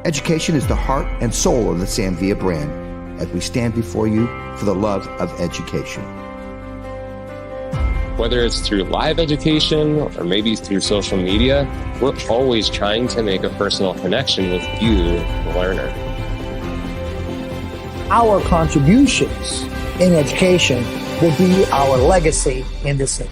Education is the heart and soul of the Samvia brand as we stand before you for the love of education. Whether it's through live education or maybe through social media, we're always trying to make a personal connection with you, the learner. Our contributions in education will be our legacy in this age.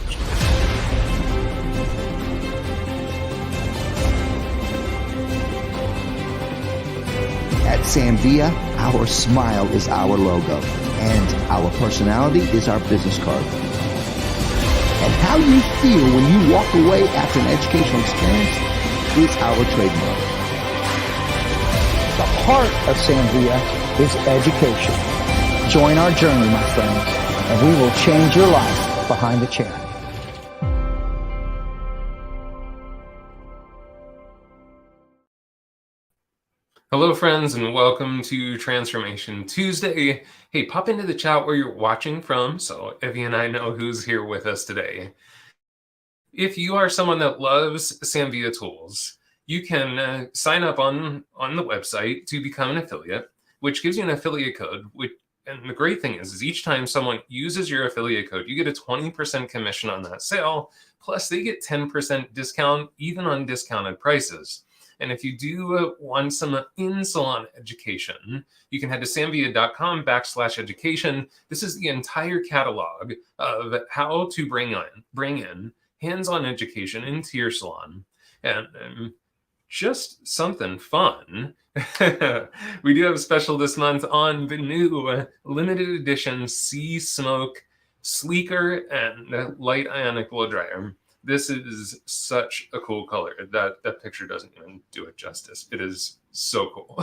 At Samvia, our smile is our logo, and our personality is our business card. And how you feel when you walk away after an educational experience is our trademark. The heart of Samvia is education. Join our journey, my friends, and we will change your life behind the chair. Hello, friends, and welcome to Transformation Tuesday. Hey, pop into the chat where you're watching from so Evie and I know who's here with us today. If you are someone that loves Samvia tools, you can sign up on the website to become an affiliate, which gives you an affiliate code. And the great thing is each time someone uses your affiliate code, you get a 20% commission on that sale, plus they get 10% discount even on discounted prices. And if you do want some in-salon education, you can head to samvia.com/education. This is the entire catalog of how to bring in hands-on education into your salon. And just something fun. We do have a special this month on the new limited edition Sea Smoke Sleeker and Light Ionic Blow Dryer. This is such a cool color. That picture doesn't even do it justice. It is so cool.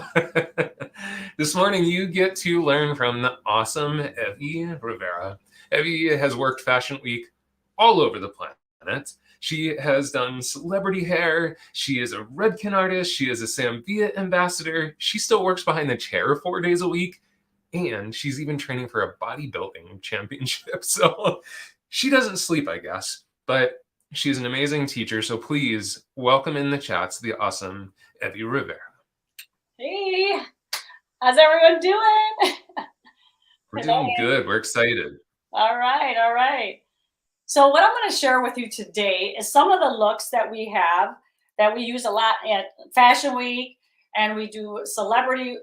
This morning, you get to learn from the awesome Evie Rivera. Evie has worked Fashion Week all over the planet. She has done celebrity hair. She is a Redken artist. She is a Samvia ambassador. She still works behind the chair 4 days a week. And she's even training for a bodybuilding championship. So she doesn't sleep, I guess. But she's an amazing teacher, so please welcome in the chats the awesome Evie Rivera. Hey, how's everyone doing? We're doing good. We're excited. All right. So what I'm going to share with you today is some of the looks that we have that we use a lot at Fashion Week, and we do celebrity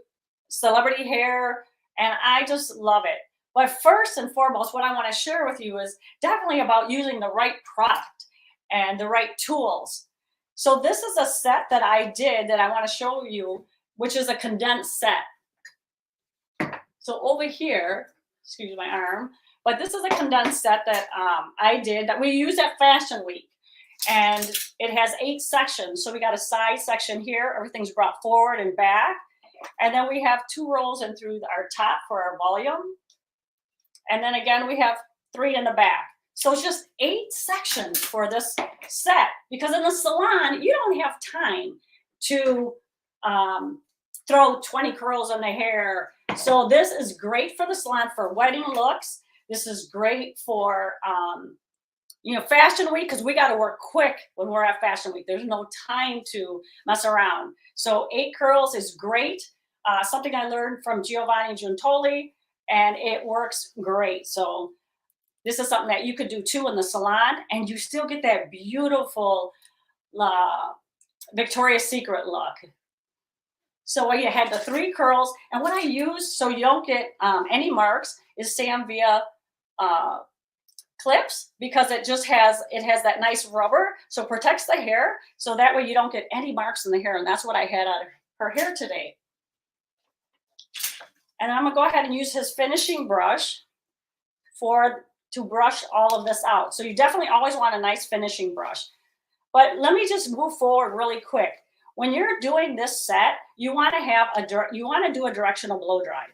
hair, and I just love it. But first and foremost, what I want to share with you is definitely about using the right product and the right tools. So this is a set that I did that I want to show you, which is a condensed set. So over here, excuse my arm, but this is a condensed set that I did that we used at Fashion Week. And it has 8 sections. So we got a side section here. Everything's brought forward and back. And then we have 2 rows in through our top for our volume. And then again, we have 3 in the back. So it's just 8 sections for this set, because in the salon, you don't have time to throw 20 curls in the hair. So this is great for the salon for wedding looks. This is great for, Fashion Week, because we got to work quick when we're at Fashion Week. There's no time to mess around. So 8 curls is great. Something I learned from Giovanni Giuntoli, and it works great. So this is something that you could do too in the salon, and you still get that beautiful Victoria's Secret look. So I had the 3 curls, and what I use so you don't get any marks is Samvia clips, because it has that nice rubber, so it protects the hair, so that way you don't get any marks in the hair. And that's what I had out of her hair today. And I'm gonna go ahead and use his finishing brush to brush all of this out. So you definitely always want a nice finishing brush. But let me just move forward really quick. When you're doing this set, you want to do a directional blow dry.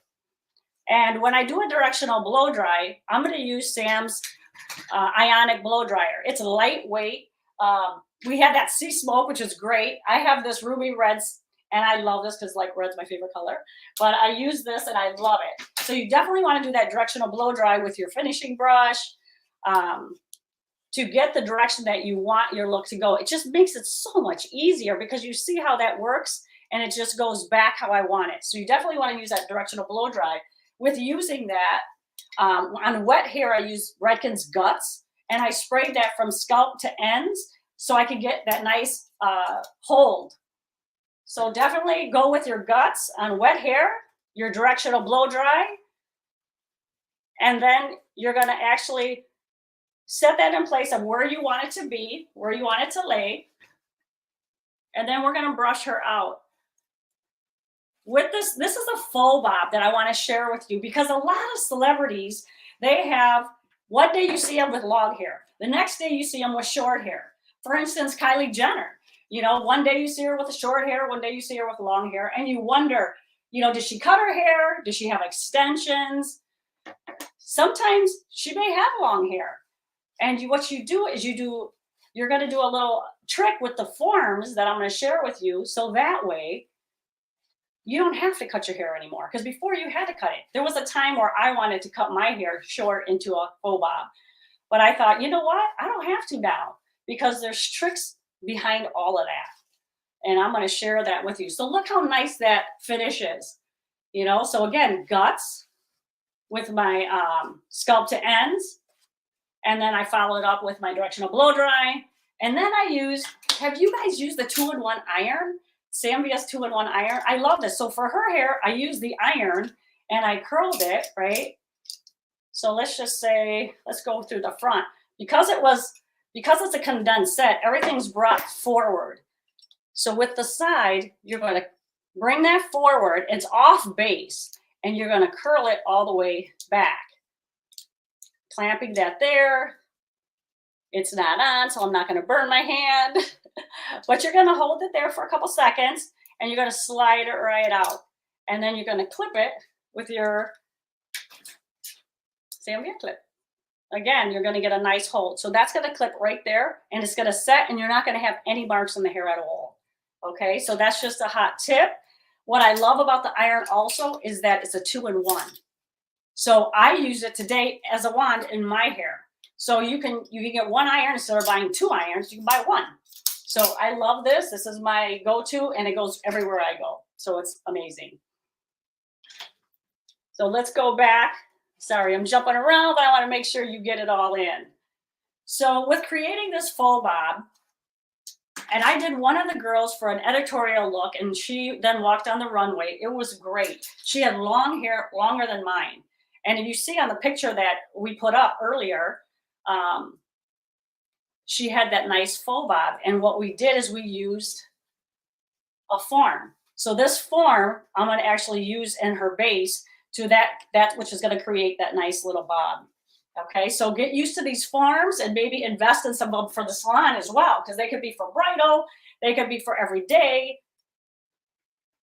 And when I do a directional blow dry, I'm going to use Sam's Ionic blow dryer. It's lightweight. We have that sea smoke, which is great. I have this ruby reds, and I love this because red's my favorite color. But I use this and I love it. So you definitely want to do that directional blow dry with your finishing brush to get the direction that you want your look to go. It just makes it so much easier, because you see how that works. and it just goes back how I want it. So you definitely want to use that directional blow dry. With using that, on wet hair, I use Redken's Guts, and I sprayed that from scalp to ends so I could get that nice hold. So definitely go with your Guts on wet hair, your directional blow dry, and then you're going to actually set that in place of where you want it to be, where you want it to lay. And then we're going to brush her out. With this is a faux bob that I want to share with you, because a lot of celebrities, they have, one day you see them with long hair. The next day you see them with short hair. For instance, Kylie Jenner, you know, one day you see her with the short hair, one day you see her with long hair, and you wonder, you know, did she cut her hair? Does she have extensions? Sometimes she may have long hair. And what you do is you're going to do a little trick with the forms that I'm going to share with you. So that way you don't have to cut your hair anymore. Because before you had to cut it. There was a time where I wanted to cut my hair short into a faux bob. But I thought, you know what? I don't have to now, because there's tricks behind all of that. And I'm going to share that with you. So look how nice that finish is. You know, so again, Guts with my scalp to ends. And then I follow it up with my directional blow dry. And then I use, have you guys used the 2-in-1 iron? Samvia's 2-in-1 iron. I love this. So for her hair, I use the iron and I curled it, right? So let's just say, let's go through the front. Because it's a condensed set, everything's brought forward. So with the side, you're going to bring that forward. It's off base, and you're going to curl it all the way back. Clamping that there. It's not on, so I'm not going to burn my hand. But you're going to hold it there for a couple seconds, and you're going to slide it right out. And then you're going to clip it with your Samvia clip. Again, you're going to get a nice hold. So that's going to clip right there, and it's going to set, and you're not going to have any marks in the hair at all. Okay, so that's just a hot tip. What I love about the iron also is that it's a 2-in-1. So I use it today as a wand in my hair. So you can get one iron instead of buying 2 irons. You can buy 1. So I love this. This is my go-to, and it goes everywhere I go. So it's amazing. So let's go back. Sorry, I'm jumping around, but I want to make sure you get it all in. So with creating this faux bob, and I did one of the girls for an editorial look, and she then walked on the runway. It was great. She had long hair, longer than mine. And if you see on the picture that we put up earlier, she had that nice faux bob. And what we did is we used a form. So this form, I'm going to actually use in her base to that which is going to create that nice little bob. Okay, so get used to these forms and maybe invest in some of them for the salon as well, because they could be for bridal, they could be for every day.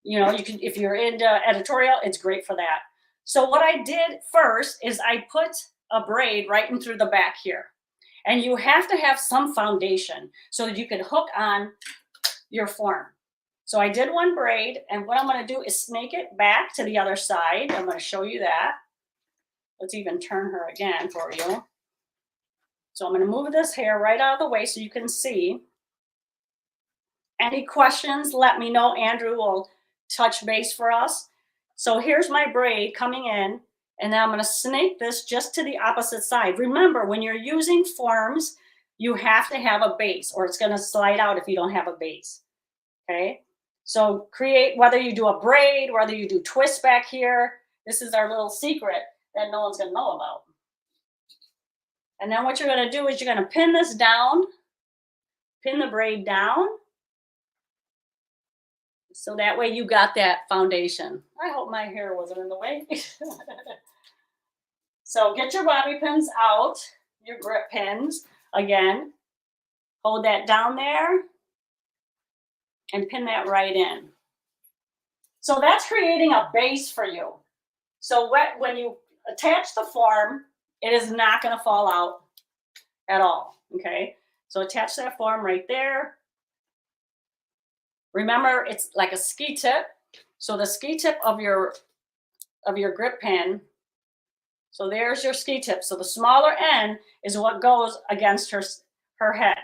You know, you can, if you're into editorial, it's great for that. So what I did first is I put a braid right in through the back here. And you have to have some foundation so that you can hook on your form. So I did one braid, and what I'm going to do is snake it back to the other side. I'm going to show you that. Let's even turn her again for you. So I'm going to move this hair right out of the way so you can see. Any questions, let me know. Andrew will touch base for us. So here's my braid coming in, and then I'm going to snake this just to the opposite side. Remember, when you're using forms, you have to have a base, or it's going to slide out if you don't have a base. Okay? So create, whether you do a braid, whether you do twists back here, this is our little secret that no one's going to know about. And then what you're going to do is you're going to pin this down, pin the braid down. So that way you got that foundation. I hope my hair wasn't in the way. So get your bobby pins out, your grip pins. Again, hold that down there and pin that right in. So that's creating a base for you. So when you attach the form, it is not going to fall out at all. Okay, so attach that form right there. Remember, it's like a ski tip. So the ski tip of your grip pin. So there's your ski tip. So the smaller end is what goes against her head.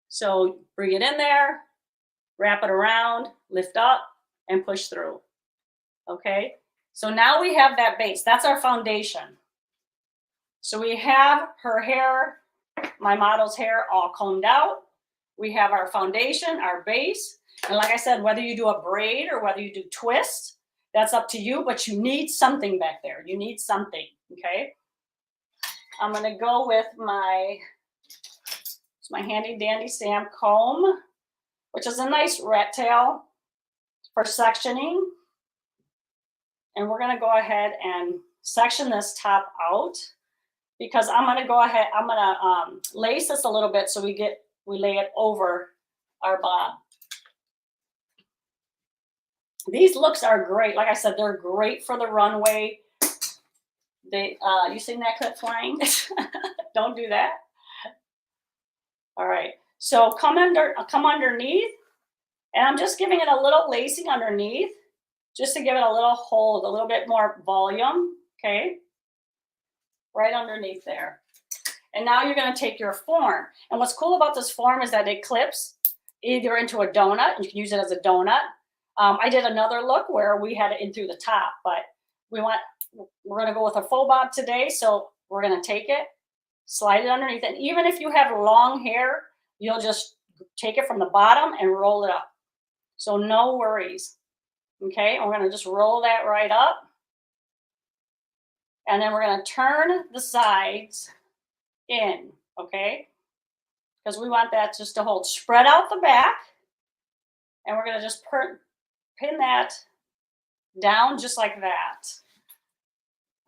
So bring it in there, wrap it around, lift up, and push through. Okay, so now we have that base. That's our foundation. So we have her hair, my model's hair, all combed out. We have our foundation, our base. And like I said, whether you do a braid or whether you do twist, that's up to you, but you need something back there. You need something, okay? I'm gonna go with my handy dandy Sam comb, which is a nice rat tail for sectioning. And we're gonna go ahead and section this top out because I'm gonna go ahead, I'm gonna lace this a little bit so we lay it over our bob. These looks are great. Like I said, they're great for the runway. You seen that clip flying? Don't do that. All right. So come underneath, and I'm just giving it a little lacing underneath, just to give it a little hold, a little bit more volume. Okay. Right underneath there. And now you're going to take your form. And what's cool about this form is that it clips either into a donut, and you can use it as a donut. I did another look where we had it in through the top, but we're going to go with a faux bob today. So we're going to take it, slide it underneath. And even if you have long hair, you'll just take it from the bottom and roll it up. So no worries. Okay. And we're going to just roll that right up. And then we're going to turn the sides in. Okay. Because we want that just to hold. Spread out the back. And we're going to just pin that down just like that.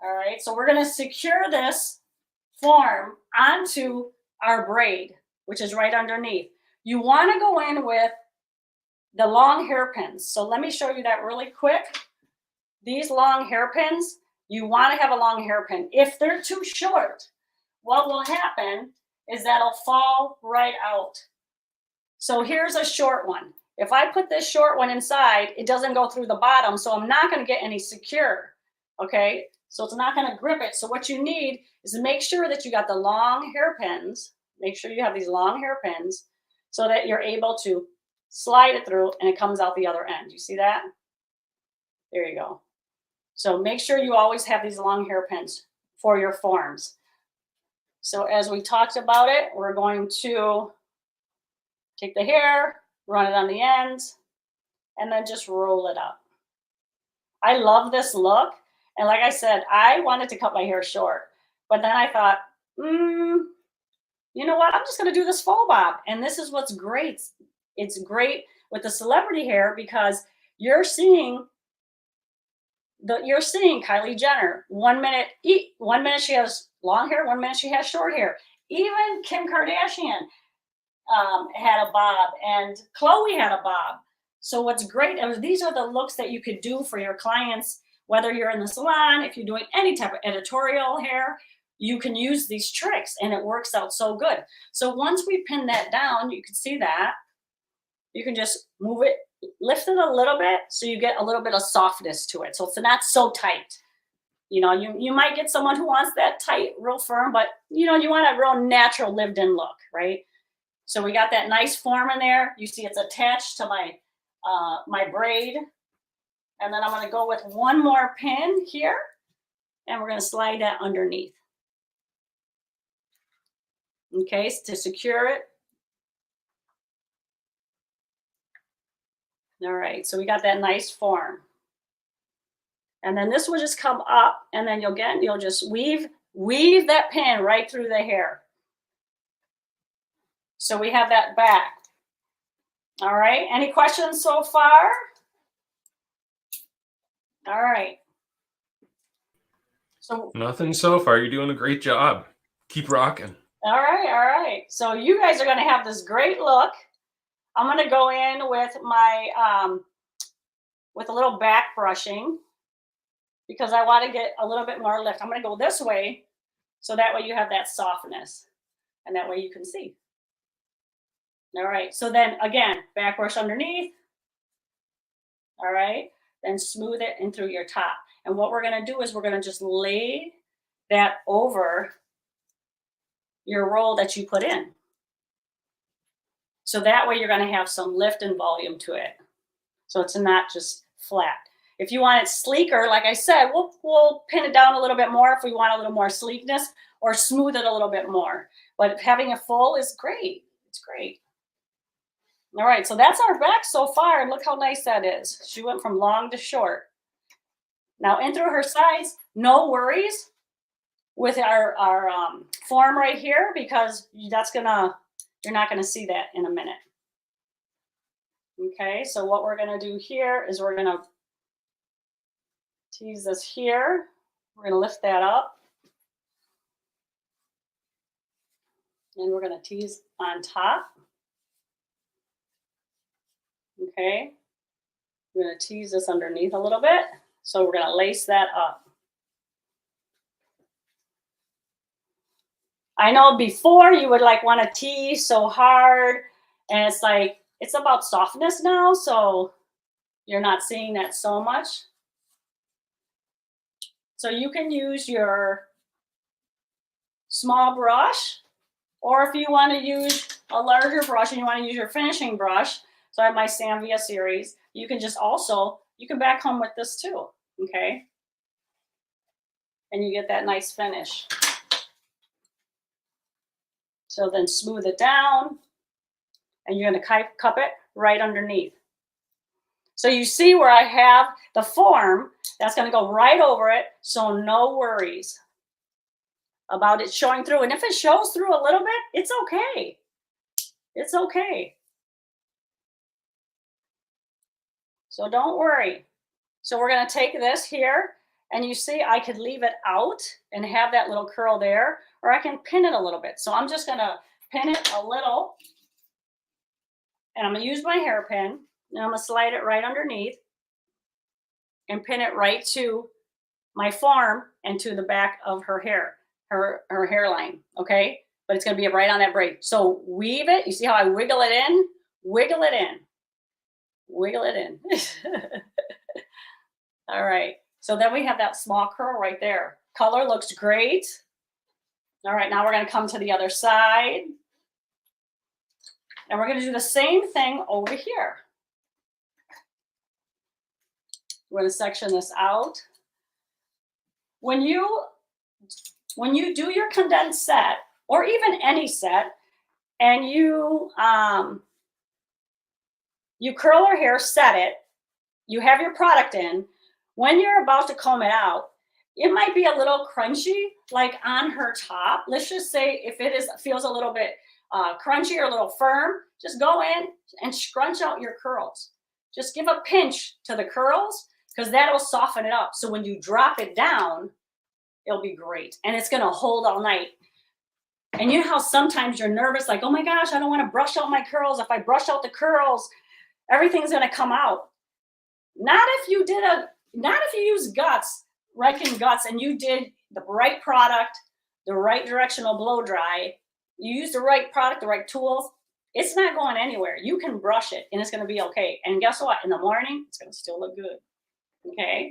All right, so we're going to secure this form onto our braid, which is right underneath. You want to go in with the long hairpins. So let me show you that really quick. These long hairpins, you want to have a long hairpin. If they're too short, what will happen is that'll fall right out. So here's a short one. If I put this short one inside, it doesn't go through the bottom, so I'm not going to get any secure, okay? So it's not going to grip it. So what you need is to make sure that you got the long hairpins. Make sure you have these long hairpins so that you're able to slide it through and it comes out the other end. You see that? There you go. So make sure you always have these long hairpins for your forms. So as we talked about it, we're going to take the hair, run it on the ends, and then just roll it up. I love this look. And like I said, I wanted to cut my hair short, but then I thought, you know what? I'm just going to do this faux bob. And this is what's great. It's great with the celebrity hair because you're seeing Kylie Jenner. One minute she has long hair, 1 minute she has short hair. Even Kim Kardashian had a bob, and Chloe had a bob. So what's great is these are the looks that you could do for your clients, whether you're in the salon, if you're doing any type of editorial hair, you can use these tricks and it works out so good. So once we pin that down, you can see that you can just move it, lift it a little bit so you get a little bit of softness to it. So it's not so tight. You know, you might get someone who wants that tight, real firm, but you know, you want a real natural lived in look, right? So we got that nice form in there. You see it's attached to my my braid. And then I'm going to go with one more pin here, and we're going to slide that underneath. Okay, to secure it. All right, so we got that nice form. And then this will just come up, and then you'll just weave that pin right through the hair. So we have that back. All right, any questions so far? All right. So Nothing so far. You're doing a great job. Keep rocking. All right. So you guys are going to have this great look. I'm going to go in with my with a little back brushing because I want to get a little bit more lift. I'm going to go this way so that way you have that softness and that way you can see. All right. So then again, back brush underneath. All right. Then smooth it in through your top. And what we're going to do is we're going to just lay that over your roll that you put in. So that way you're going to have some lift and volume to it. So it's not just flat. If you want it sleeker, like I said, we'll pin it down a little bit more if we want a little more sleekness, or smooth it a little bit more. But having a full is great. It's great. All right, so that's our back so far. And look how nice that is. She went from long to short. Now in through her sides, no worries with our form right here, because you're not gonna see that in a minute. Okay, so what we're gonna do here is we're gonna tease this here. We're gonna lift that up. And we're gonna tease on top. Okay, we're gonna tease this underneath a little bit. So we're gonna lace that up. I know before you would like want to tease so hard, and it's like, it's about softness now, so you're not seeing that so much. So you can use your small brush, or if you want to use a larger brush and you want to use your finishing brush, so I have my Samvia series, you can just also, you can back home with this too, okay? And you get that nice finish. So then smooth it down, and you're going to cup it right underneath. So you see where I have the form, that's going to go right over it, so no worries about it showing through. And if it shows through a little bit, it's okay. It's okay. So don't worry. So we're going to take this here, and you see I could leave it out and have that little curl there, or I can pin it a little bit. So I'm just going to pin it a little, and I'm going to use my hairpin, and I'm going to slide it right underneath and pin it right to my form and to the back of her hair, her hairline, okay? But it's going to be right on that braid. So weave it. You see how I wiggle it in? Wiggle it in. Wiggle it in. All right. So then we have that small curl right there. Color looks great. All right, now we're going to come to the other side. And we're going to do the same thing over here. We're going to section this out. When you do your condensed set, or even any set, and you curl her hair, set it, you have your product in, when you're about to comb it out, it might be a little crunchy, like on her top. Let's just say if it feels a little bit crunchy or a little firm, just go in and scrunch out your curls. Just give a pinch to the curls, because that'll soften it up. So when you drop it down, it'll be great. And it's going to hold all night. And you know how sometimes you're nervous, like, oh my gosh, I don't want to brush out my curls. If I brush out the curls, everything's going to come out. Not if you use guts, Reichen guts, and you did the right product, the right directional blow dry, you use the right product, the right tools, it's not going anywhere. You can brush it and it's going to be okay. And guess what? In the morning, it's going to still look good. Okay.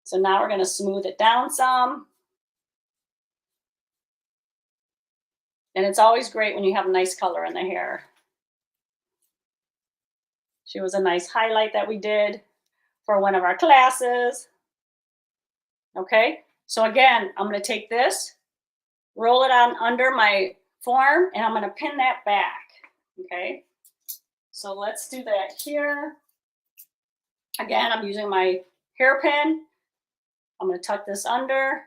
So now we're going to smooth it down some. And it's always great when you have nice color in the hair. She was a nice highlight that we did for one of our classes. Okay, so again, I'm going to take this, roll it on under my form, and I'm going to pin that back. Okay, so let's do that here. Again, I'm using my hairpin. I'm going to tuck this under,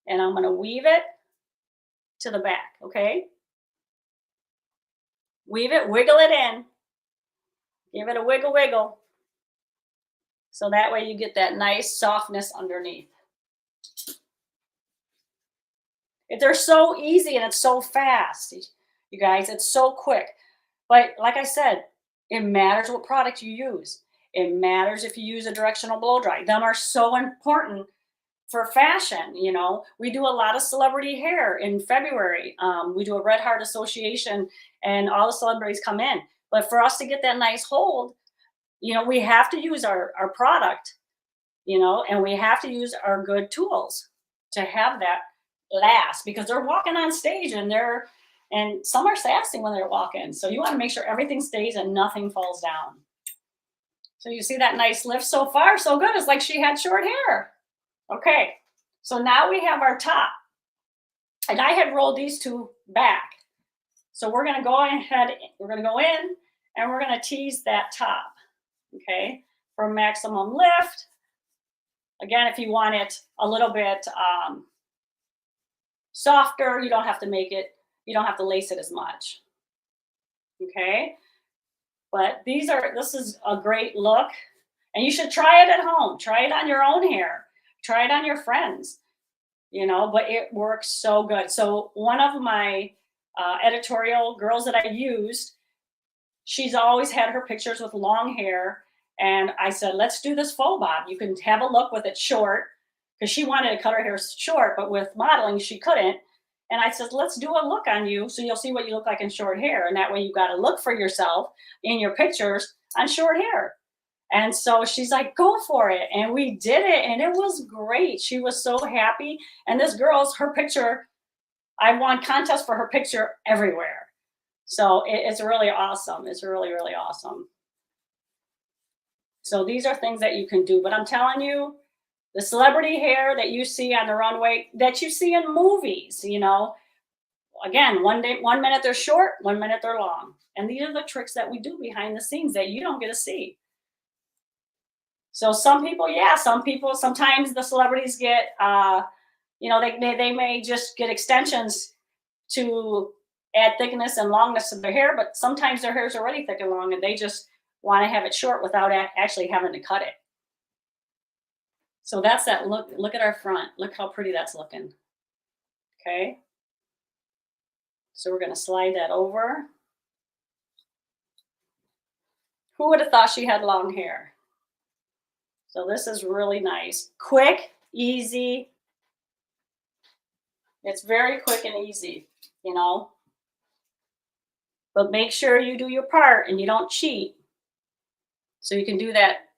and I'm going to weave it to the back. Okay, weave it, wiggle it in, give it a wiggle wiggle. So that way you get that nice softness underneath. They're so easy and it's so fast, you guys. It's so quick. But like I said, it matters what product you use. It matters if you use a directional blow dry. Them are so important for fashion. You know, we do a lot of celebrity hair in February. We do a Red Heart Association, and all the celebrities come in. But for us to get that nice hold, you know, we have to use our product, you know, and we have to use our good tools to have that last, because they're walking on stage and they're And some are sassy when they're walking. So you want to make sure everything stays and nothing falls down. So you see that nice lift so far? So good. It's like she had short hair. Okay. So now we have our top. And I had rolled these two back. So we're going to go ahead, we're going to go in and we're going to tease that top. Okay. For maximum lift. Again, if you want it a little bit softer, you don't have to make it, you don't have to lace it as much. Okay. But this is a great look. And you should try it at home. Try it on your own hair. Try it on your friends. You know, but it works so good. So one of my editorial girls that I used, she's always had her pictures with long hair. And I said, let's do this faux bob. You can have a look with it short, because she wanted to cut her hair short, but with modeling, she couldn't. And I said, let's do a look on you so you'll see what you look like in short hair. And that way you got to look for yourself in your pictures on short hair. And so she's like, go for it. And we did it. And it was great. She was so happy. And this girl's, her picture, I won contests for her picture everywhere. So it's really awesome. It's really, really awesome. So these are things that you can do. But I'm telling you, the celebrity hair that you see on the runway, that you see in movies, you know, again, 1 minute they're short, 1 minute they're long. And these are the tricks that we do behind the scenes that you don't get to see. So some people, sometimes the celebrities get, you know, they may just get extensions to add thickness and longness to their hair, but sometimes their hair is already thick and long and they just want to have it short without actually having to cut it. So that's that look. Look at our front. Look how pretty that's looking. Okay. So we're going to slide that over. Who would have thought she had long hair? So this is really nice. Quick, easy. It's very quick and easy, you know. But make sure you do your part and you don't cheat. So you can do that,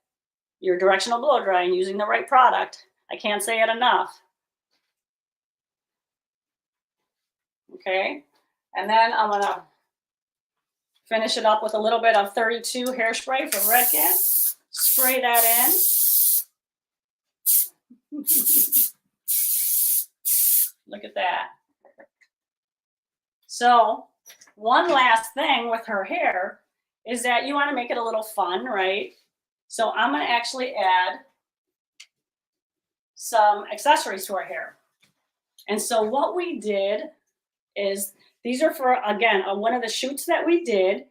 your directional blow drying using the right product. I can't say it enough. Okay. And then I'm going to finish it up with a little bit of 32 hairspray from Redken. Spray that in. Look at that. So one last thing with her hair is that you want to make it a little fun, right? So I'm going to actually add some accessories to our hair. And so what we did is, these are for, again, one of the shoots that we did.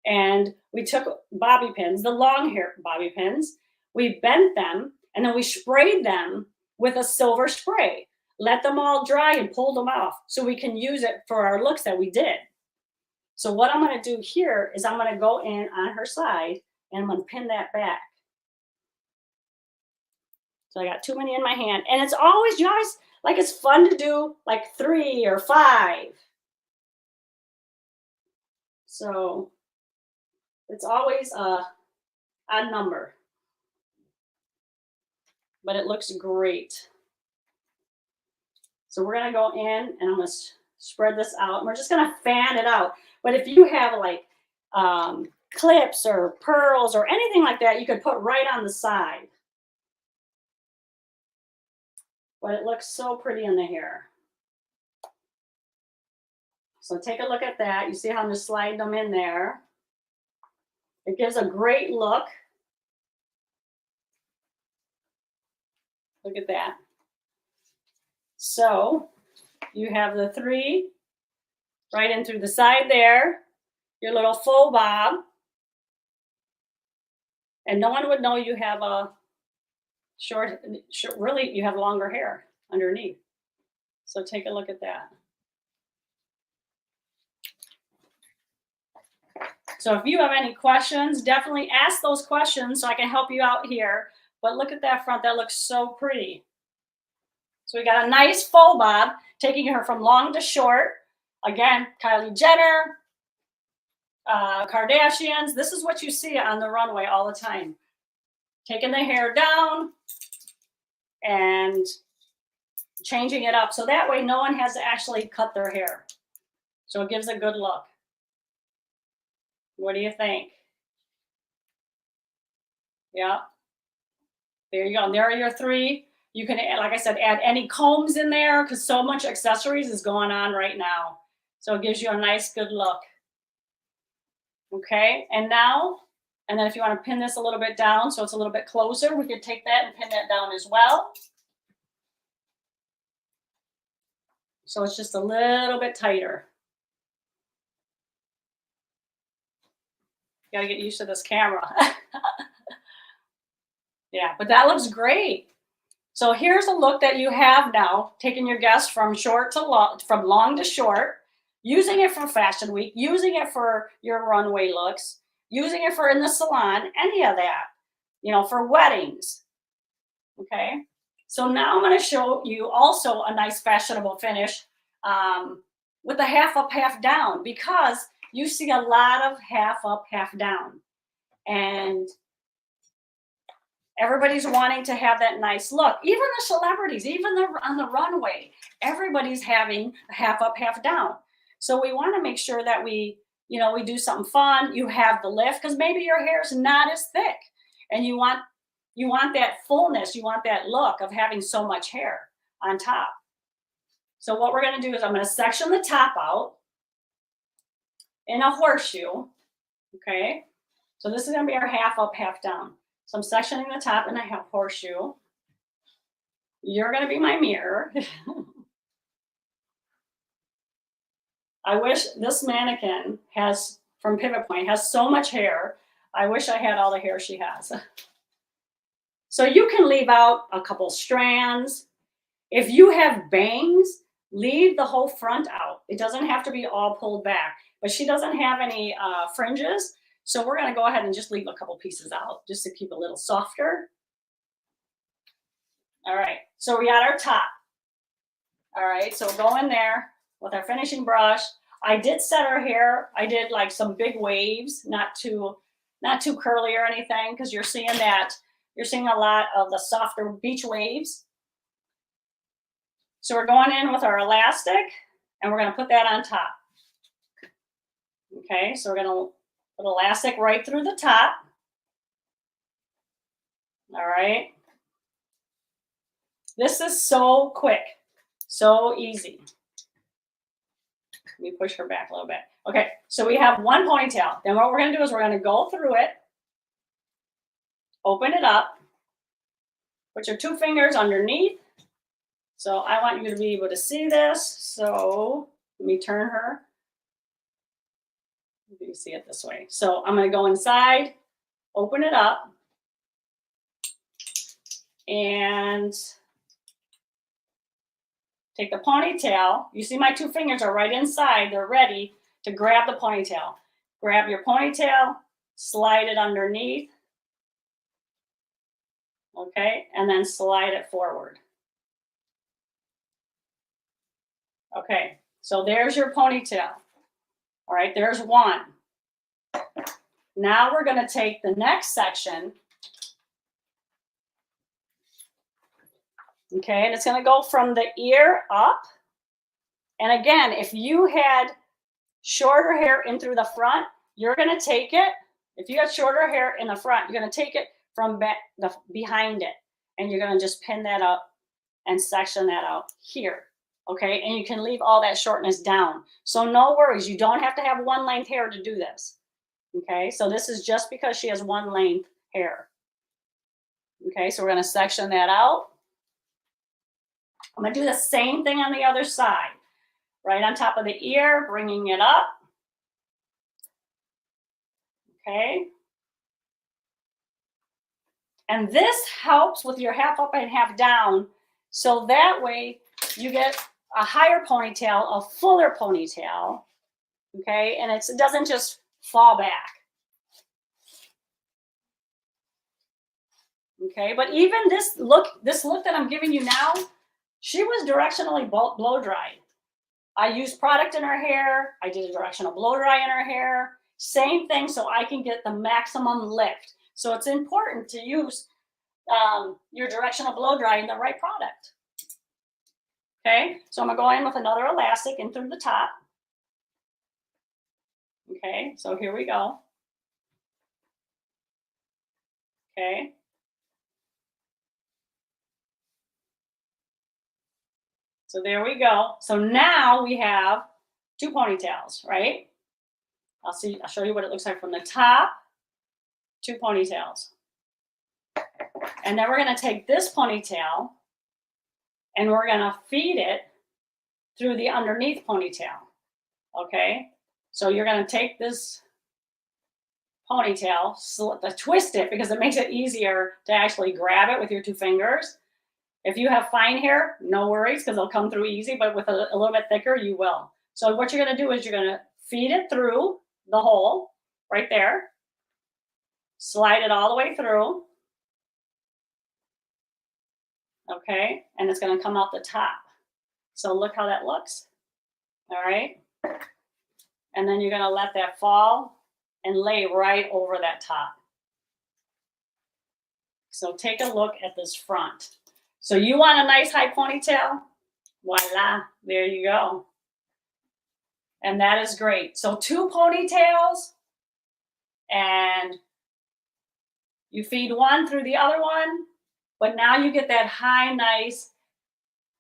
And we took bobby pins, the long hair bobby pins, we bent them, and then we sprayed them with a silver spray. Let them all dry and pulled them off so we can use it for our looks that we did. So what I'm going to do here is I'm going to go in on her side and I'm going to pin that back. So I got too many in my hand. And it's always, you always, like, it's fun to do like 3 or 5. So it's always a odd number. But it looks great. So we're going to go in and I'm going to spread this out. And we're just going to fan it out. But if you have like clips or pearls or anything like that, you could put right on the side. But it looks so pretty in the hair. So take a look at that. You see how I'm just sliding them in there. It gives a great look. Look at that. So you have the 3 right in through the side there, your little faux bob. And no one would know you have a short, really, you have longer hair underneath. So take a look at that. So if you have any questions, definitely ask those questions so I can help you out here. But look at that front. That looks so pretty. So we got a nice faux bob, taking her from long to short. Again, Kylie Jenner, Kardashians. This is what you see on the runway all the time. Taking the hair down and changing it up. So that way no one has to actually cut their hair. So it gives a good look. What do you think? Yeah. There you go. And there are your 3. You can, like I said, add any combs in there because so much accessories is going on right now. So it gives you a nice, good look. Okay. And now, and then if you want to pin this a little bit down so it's a little bit closer, we could take that and pin that down as well. So it's just a little bit tighter. Got to get used to this camera. Yeah, but that looks great. So here's a look that you have now, taking your guest from short to long, from long to short, using it for Fashion Week, using it for your runway looks, using it for in the salon, any of that, you know, for weddings. Okay. So now I'm going to show you also a nice fashionable finish with a half up, half down, because you see a lot of half up, half down. And everybody's wanting to have that nice look. Even the celebrities, even on the runway, everybody's having a half up, half down. So we want to make sure that we, you know, we do something fun. You have the lift because maybe your hair is not as thick, and you want that fullness. You want that look of having so much hair on top. So what we're going to do is I'm going to section the top out in a horseshoe. Okay. So this is going to be our half up, half down. So I'm sectioning the top and I have horseshoe. You're going to be my mirror. I wish this mannequin has, from Pivot Point, has so much hair. I wish I had all the hair she has. So you can leave out a couple strands. If you have bangs, leave the whole front out. It doesn't have to be all pulled back, but she doesn't have any fringes. So we're going to go ahead and just leave a couple pieces out just to keep it a little softer. All right, so we got our top. All right, so we'll go in there with our finishing brush. I did set her hair. I did like some big waves, not too curly or anything, because you're seeing a lot of the softer beach waves. So we're going in with our elastic and we're going to put that on top. Okay, so we're going to put elastic right through the top. All right. This is so quick, so easy. Let me push her back a little bit. Okay, so we have one ponytail. Then what we're going to do is we're going to go through it, open it up, put your 2 fingers underneath. So I want you to be able to see this. So let me turn her. You can see it this way. So I'm going to go inside, open it up, and take the ponytail. You see my 2 fingers are right inside. They're ready to grab the ponytail. Grab your ponytail, slide it underneath. Okay, and then slide it forward. Okay, so there's your ponytail. All right, there's one. Now we're going to take the next section. Okay, and it's going to go from the ear up. And again, if you had shorter hair in through the front, you're going to take it. If you got shorter hair in the front, you're going to take it from behind it. And you're going to just pin that up and section that out here. Okay, and you can leave all that shortness down. So no worries, you don't have to have 1 length hair to do this. Okay, so this is just because she has 1 length hair. Okay, so we're going to section that out. I'm going to do the same thing on the other side. Right on top of the ear, bringing it up. Okay. And this helps with your half up and half down. So that way you get a higher ponytail, a fuller ponytail. Okay. And it doesn't just fall back. Okay. But even this look that I'm giving you now, she was directionally blow dried. I used product in her hair. I did a directional blow dry in her hair. Same thing, so I can get the maximum lift. So it's important to use your directional blow dry in the right product. Okay, so I'm gonna go in with another elastic in through the top. Okay, so here we go. Okay. So there we go. So now we have 2 ponytails, right? I'll show you what it looks like from the top. 2 ponytails. And then we're going to take this ponytail and we're going to feed it through the underneath ponytail. Okay? So you're going to take this ponytail, twist it because it makes it easier to actually grab it with your 2 fingers. If you have fine hair, no worries because it'll come through easy, but with a little bit thicker, you will. So what you're going to do is you're going to feed it through the hole right there. Slide it all the way through. Okay, and it's going to come out the top. So look how that looks. All right. And then you're going to let that fall and lay right over that top. So take a look at this front. So you want a nice high ponytail? Voila, there you go. And that is great. So 2 ponytails, and you feed one through the other one, but now you get that high, nice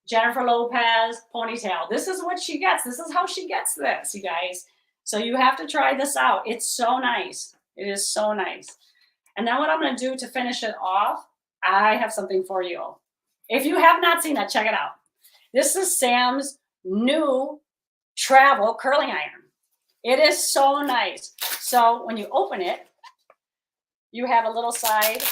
Jennifer Lopez ponytail. This is what she gets. This is how she gets this, you guys. So you have to try this out. It's so nice. It is so nice. And then what I'm going to do to finish it off, I have something for you. If you have not seen that, check it out. This is Sam's new travel curling iron. It is so nice. So when you open it, you have a little side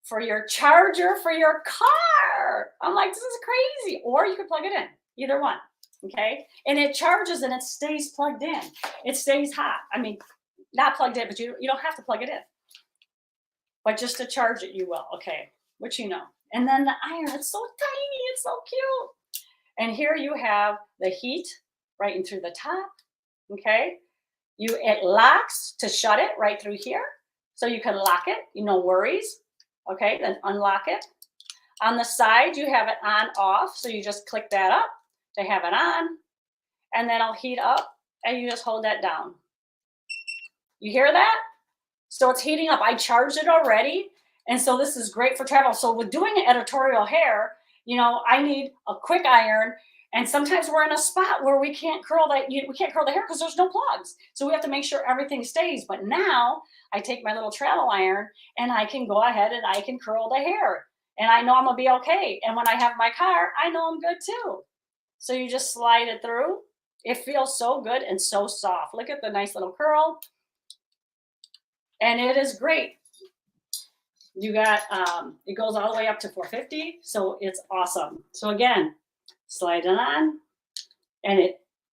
for your charger for your car. I'm like, this is crazy. Or you could plug it in, either one. Okay. And it charges and it stays plugged in. It stays hot. I mean, not plugged in, but you don't have to plug it in. But just to charge it, you will. Okay. Which you know. And then the iron, it's so tiny. It's so cute. And here you have the heat right in through the top. Okay. It locks to shut it right through here. So you can lock it, no worries. Okay, then unlock it. On the side, you have it on off. So you just click that up to have it on. And then it'll heat up and you just hold that down. You hear that? So it's heating up. I charged it already. And so this is great for travel. So with doing an editorial hair, I need a quick iron. And sometimes we're in a spot where we can't curl the hair because there's no plugs. So we have to make sure everything stays. But now I take my little travel iron and I can go ahead and I can curl the hair. And I know I'm going to be okay. And when I have my car, I know I'm good too. So you just slide it through. It feels so good and so soft. Look at the nice little curl. And it is great. You got, it goes all the way up to 450. So it's awesome. So again, slide it on and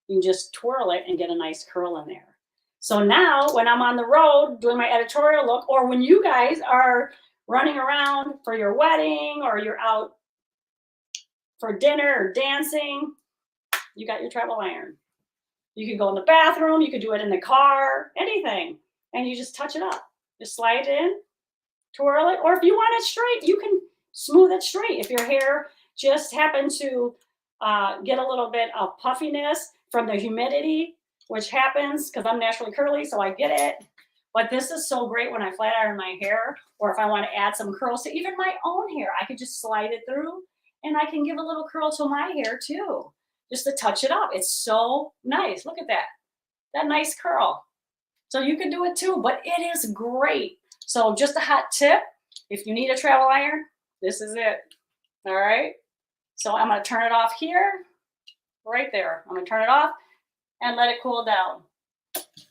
you just twirl it and get a nice curl in there. So now when I'm on the road doing my editorial look, or when you guys are running around for your wedding or you're out for dinner or dancing, you got your travel iron. You can go in the bathroom, you could do it in the car, anything. And you just touch it up. Just slide it in, twirl it. Or if you want it straight, you can smooth it straight. If your hair just happened to get a little bit of puffiness from the humidity, which happens because I'm naturally curly, so I get it. But this is so great when I flat iron my hair, or if I want to add some curls to even my own hair, I could just slide it through and I can give a little curl to my hair too, just to touch it up. It's so nice. Look at that nice curl. So you can do it too, but it is great. So just a hot tip, if you need a travel iron, this is it. All right. So I'm going to turn it off here, right there. I'm going to turn it off and let it cool down.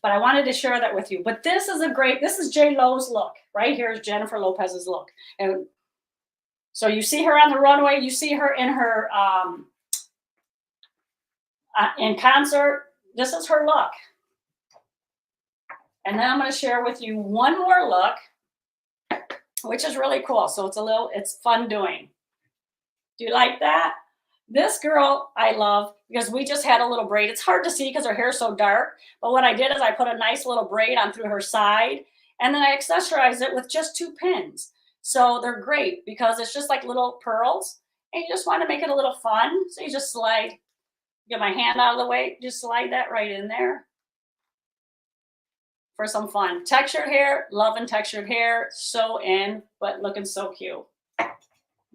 But I wanted to share that with you. But this is J. Lo's look. Right here is Jennifer Lopez's look. And so you see her on the runway. You see her in her, in concert. This is her look. And then I'm going to share with you one more look, which is really cool. So it's fun doing. Do you like that? This girl I love because we just had a little braid. It's hard to see because her hair is so dark. But what I did is I put a nice little braid on through her side. And then I accessorized it with just 2 pins. So they're great because it's just like little pearls. And you just want to make it a little fun. So you just slide, get my hand out of the way, just slide that right in there. for some fun. Textured hair, loving textured hair, so in, but looking so cute.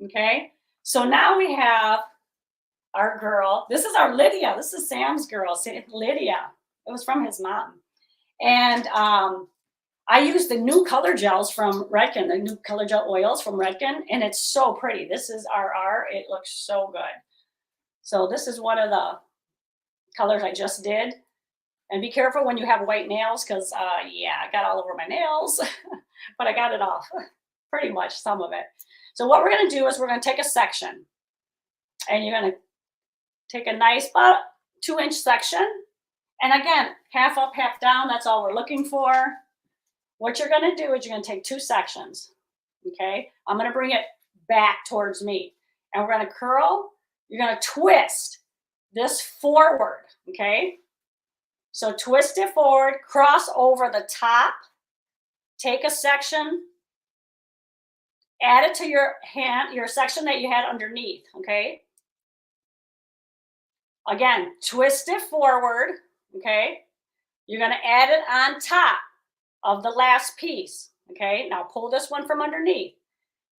Okay, so now we have our girl. This is our Lydia. This is Sam's girl, Lydia. It was from his mom. And I used the new color gels from Redken, the new color gel oils from Redken, and it's so pretty. This is RR. It looks so good. So this is one of the colors I just did. And be careful when you have white nails because, yeah, I got all over my nails, but I got it off, pretty much, some of it. So what we're going to do is we're going to take a section, and you're going to take a nice about 2-inch section. And again, half up, half down, that's all we're looking for. What you're going to do is you're going to take 2 sections, okay? I'm going to bring it back towards me, and we're going to curl. You're going to twist this forward, okay? So twist it forward, cross over the top, take a section, add it to your hand, your section that you had underneath, okay? Again, twist it forward, okay? You're gonna add it on top of the last piece, okay? Now pull this one from underneath.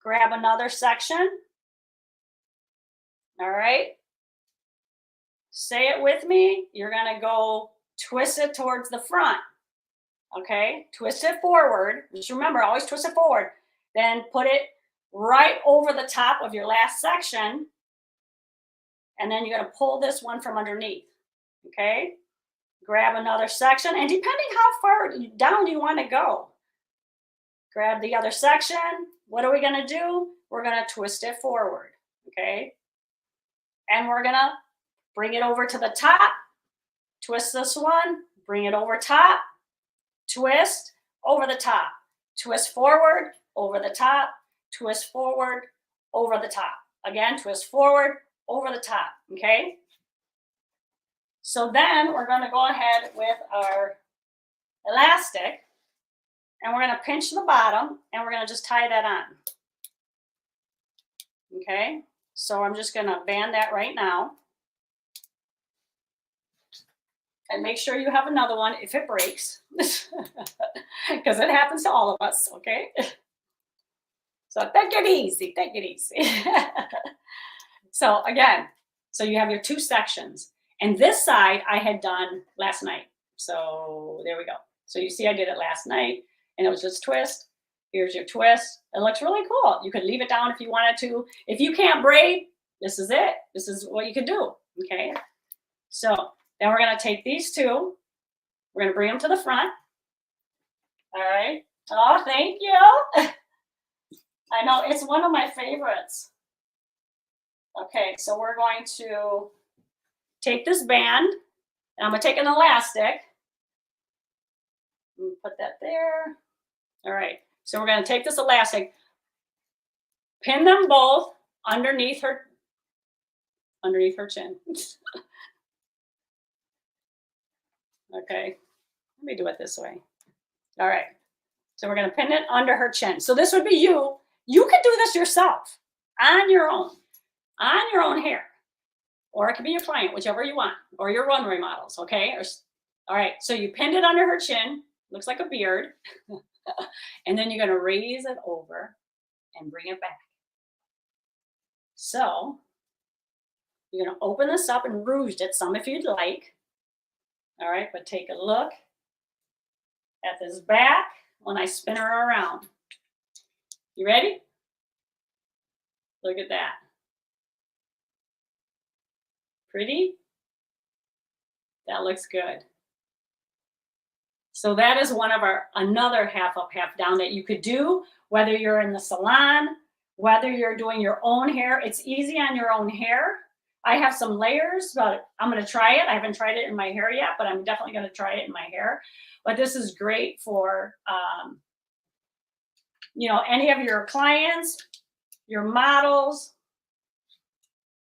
Grab another section. All right? Say it with me. You're gonna go twist it towards the front, okay? Twist it forward. Just remember, always twist it forward. Then put it right over the top of your last section. And then you're gonna pull this one from underneath, okay? Grab another section, and depending how far down you wanna go, grab the other section. What are we gonna do? We're gonna twist it forward, okay? And we're gonna bring it over to the top, twist this one, bring it over top, twist, over the top, twist forward, over the top, twist forward, over the top. Again, twist forward, over the top, okay? So then we're gonna go ahead with our elastic, and we're gonna pinch the bottom, and we're gonna just tie that on. Okay, so I'm just gonna band that right now. And make sure you have another one if it breaks, because it happens to all of us, okay? So take it easy, take it easy. So again, so you have your 2 sections. And this side I had done last night. So there we go. So you see I did it last night, and it was just twist. Here's your twist. It looks really cool. You could leave it down if you wanted to. If you can't braid, this is it. This is what you can do, okay? So then we're gonna take these 2. We're gonna bring them to the front. All right. Oh, thank you. I know, it's one of my favorites. Okay, so we're going to take this band, and I'm gonna take an elastic. Put that there. All right, so we're gonna take this elastic, pin them both underneath her chin. Okay, let me do it this way. All right, so we're gonna pin it under her chin. So this would be you. You can do this yourself on your own hair, or it could be your client, whichever you want, or your runway models, okay? All right, so you pinned it under her chin, looks like a beard, and then you're gonna raise it over and bring it back. So you're gonna open this up and rouged it some if you'd like. All right, but take a look at this back when I spin her around. You ready? Look at that. Pretty? That looks good. So that is one of another half up, half down that you could do, whether you're in the salon, whether you're doing your own hair. It's easy on your own hair. I have some layers, but I'm gonna try it. I haven't tried it in my hair yet, but I'm definitely gonna try it in my hair. But this is great for, you know, any of your clients, your models.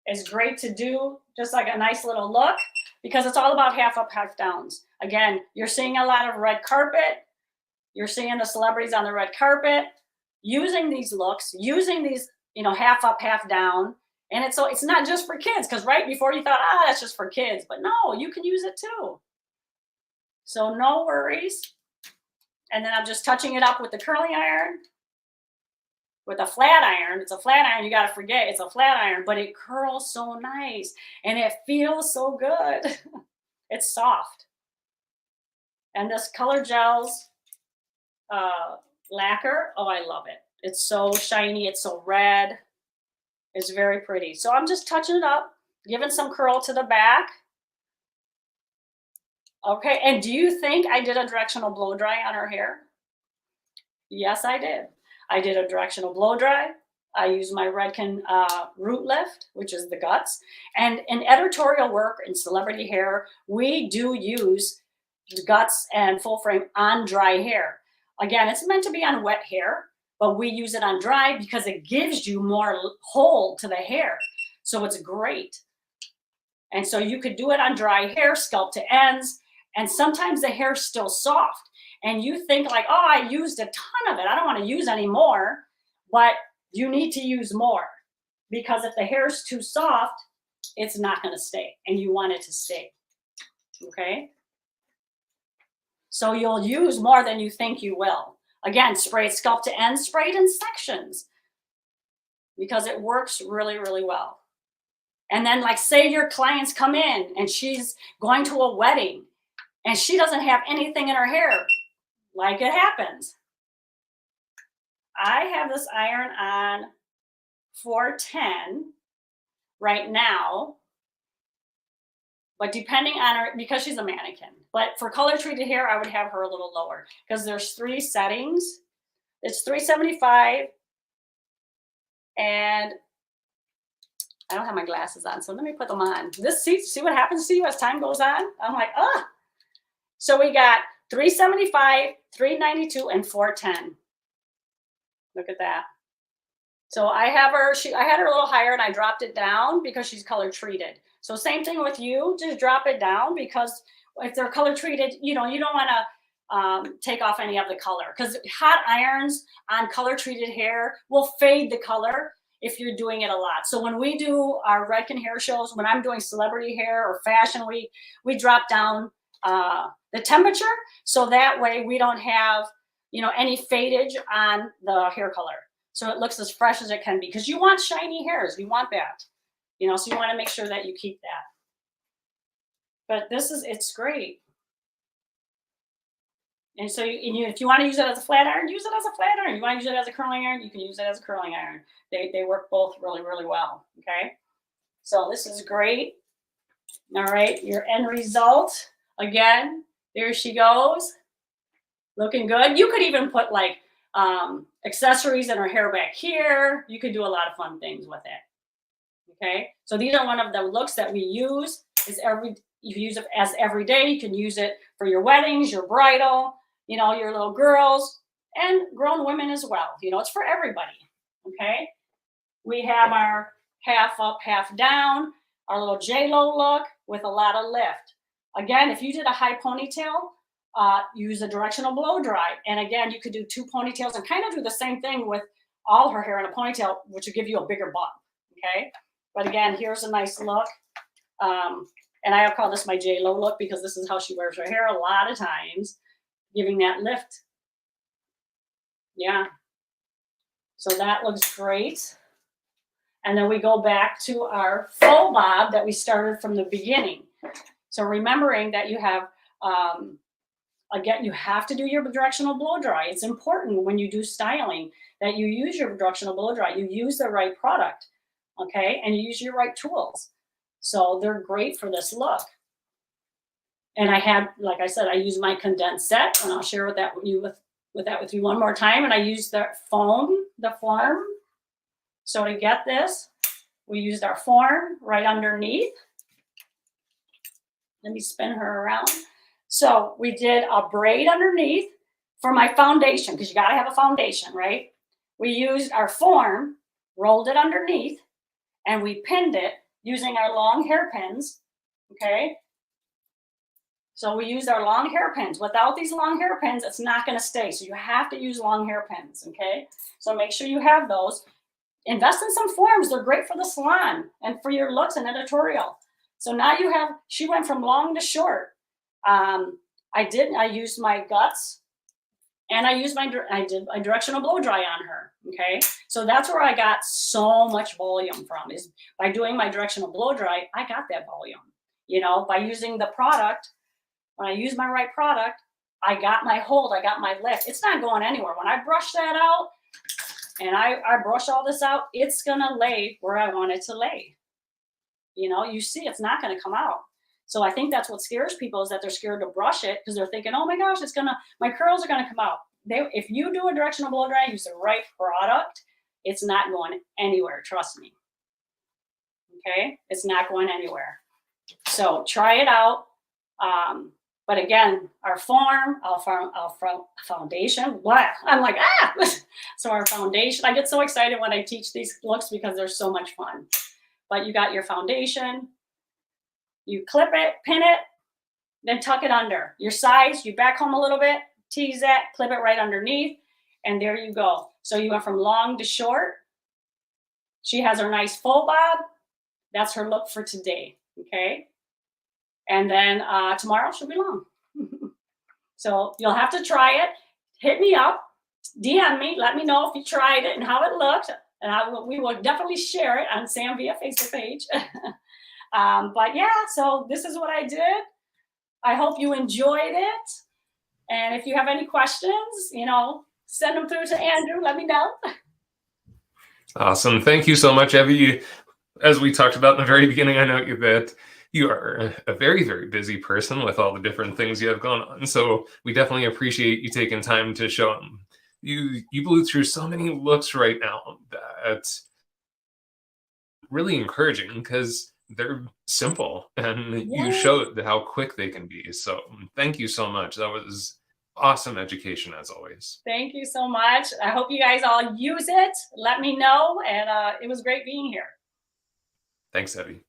It's great to do, just like a nice little look, because it's all about half up, half downs. Again, you're seeing a lot of red carpet. You're seeing the celebrities on the red carpet using these looks, using these, you know, half up, half down. And it's not just for kids, because right before you thought, that's just for kids. But no, you can use it too. So no worries. And then I'm just touching it up with the curling iron. With a flat iron, it's a flat iron, you got to forget it's a flat iron, but it curls so nice and it feels so good. It's soft. And this Color Gels lacquer, oh, I love it. It's so shiny, it's so red. It's very pretty. So I'm just touching it up, giving some curl to the back. Okay, and do you think I did a directional blow dry on her hair? Yes, I did. I did a directional blow dry. I used my Redken root lift, which is the guts. And in editorial work and celebrity hair, we do use guts and full frame on dry hair. Again, it's meant to be on wet hair, but we use it on dry because it gives you more hold to the hair. So it's great. And so you could do it on dry hair, scalp to ends, and sometimes the hair's still soft. And you think like, oh, I used a ton of it, I don't want to use any more, but you need to use more because if the hair's too soft, it's not going to stay and you want it to stay. Okay. So you'll use more than you think you will. Again, spray it scalp to end, spray it in sections because it works really, really well. And then like say your clients come in and she's going to a wedding and she doesn't have anything in her hair, like it happens. I have this iron on 410 right now, but depending on her, because she's a mannequin, but for color treated hair, I would have her a little lower because there's 3 settings. It's 375 and I don't have my glasses on, so let me put them on. This, see what happens to you as time goes on? I'm like, ah. So we got 375, 392, and 410. Look at that. So I have her, I had her a little higher and I dropped it down because she's color treated. So same thing with you, just drop it down because if they're color treated, you know, you don't want to take off any of the color because hot irons on color treated hair will fade the color if you're doing it a lot. So when we do our Redken hair shows, when I'm doing celebrity hair or fashion week, we drop down the temperature so that way we don't have, you know, any fadage on the hair color. So it looks as fresh as it can be because you want shiny hairs. You want that, you know, so you want to make sure that you keep that. But this is, it's great. And so if you want to use it as a flat iron, use it as a flat iron. You want to use it as a curling iron, you can use it as a curling iron. They work both really, really well. Okay. So this is great. All right. Your end result, again, there she goes. Looking good. You could even put like accessories in her hair back here. You could do a lot of fun things with it. Okay. So these are one of the looks that we use. You use it as every day. You can use it for your weddings, your bridal, you know, your little girls and grown women as well. You know, it's for everybody. Okay. We have our half up, half down, our little J-Lo look with a lot of lift. Again, if you did a high ponytail, use a directional blow dry. And again, you could do 2 ponytails and kind of do the same thing with all her hair in a ponytail, which would give you a bigger bump. Okay. But again, here's a nice look. And I call this my J-Lo look because this is how she wears her hair a lot of times, giving that lift. Yeah. So that looks great. And then we go back to our faux bob that we started from the beginning. So remembering that you have, again, you have to do your directional blow dry. It's important when you do styling that you use your directional blow dry. You use the right product, okay? And you use your right tools. So they're great for this look. And I had, like I said, I use my condensed set, and I'll share with that with you one more time. And I used the foam, the form. So to get this, we used our form right underneath. Let me spin her around. So we did a braid underneath for my foundation, because you got to have a foundation, right? We used our form, rolled it underneath, and we pinned it using our long hairpins, okay? So we used our long hairpins. Without these long hairpins, it's not going to stay. So you have to use long hairpins, okay? So make sure you have those. Invest in some forms. They're great for the salon and for your looks and editorial. So now you have, she went from long to short. I used my guts And I did a directional blow dry on her. Okay. So that's where I got so much volume from, is by doing my directional blow dry. I got that volume, by using the product. When I use my right product, I got my hold, I got my lift. It's not going anywhere. When I brush that out and I brush all this out, it's going to lay where I want it to lay. You see, it's not going to come out. So I think that's what scares people, is that they're scared to brush it because they're thinking, oh my gosh, my curls are going to come out. If you do a directional blow dry, use the right product, it's not going anywhere. Trust me. Okay. It's not going anywhere. So try it out. But again, our form, our foundation, what? I'm like, So our foundation, I get so excited when I teach these looks because they're so much fun. But you got your foundation, you clip it, pin it, then tuck it under. Your size, you back home a little bit, tease that, clip it right underneath, and there you go. So you went from long to short. She has her nice full bob. That's her look for today, okay? And then tomorrow she'll be long. So you'll have to try it. Hit me up, DM me, let me know if you tried it and how it looked. And we will definitely share it on Sam Villa Facebook page. But yeah, so this is what I did. I hope you enjoyed it. And if you have any questions, send them through to Andrew. Let me know. Awesome. Thank you so much, Evie. As we talked about in the very beginning, I know that you are a very, very busy person with all the different things you have going on. So we definitely appreciate you taking time to show them. You blew through so many looks right now that's really encouraging because they're simple and you showed how quick they can be. So thank you so much. That was awesome education as always. Thank you so much. I hope you guys all use it. Let me know. And it was great being here. Thanks, Evie.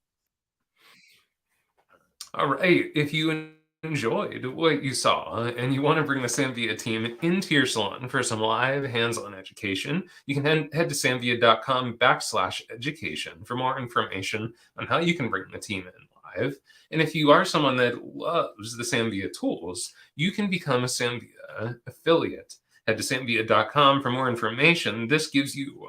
All right. If you enjoyed what you saw and you want to bring the Sam Villa team into your salon for some live hands-on education, you can head to samvilla.com/education for more information on how you can bring the team in live. And if you are someone that loves the Sam Villa tools, you can become a Sam Villa affiliate. Head to samvilla.com for more information. This gives you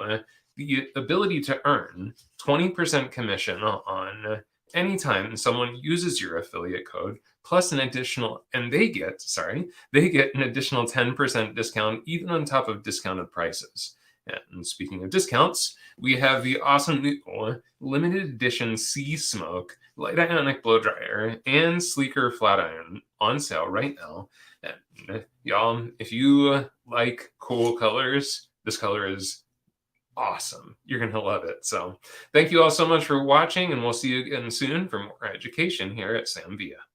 the ability to earn 20% commission on anytime someone uses your affiliate code, plus an additional, and they get an additional 10% discount, even on top of discounted prices. And speaking of discounts, we have the awesome new limited edition Sea Smoke light ionic blow dryer and sleeker flat iron on sale right now. And y'all, if you like cool colors, this color is awesome. You're going to love it. So thank you all so much for watching, and we'll see you again soon for more education here at Sam Villa.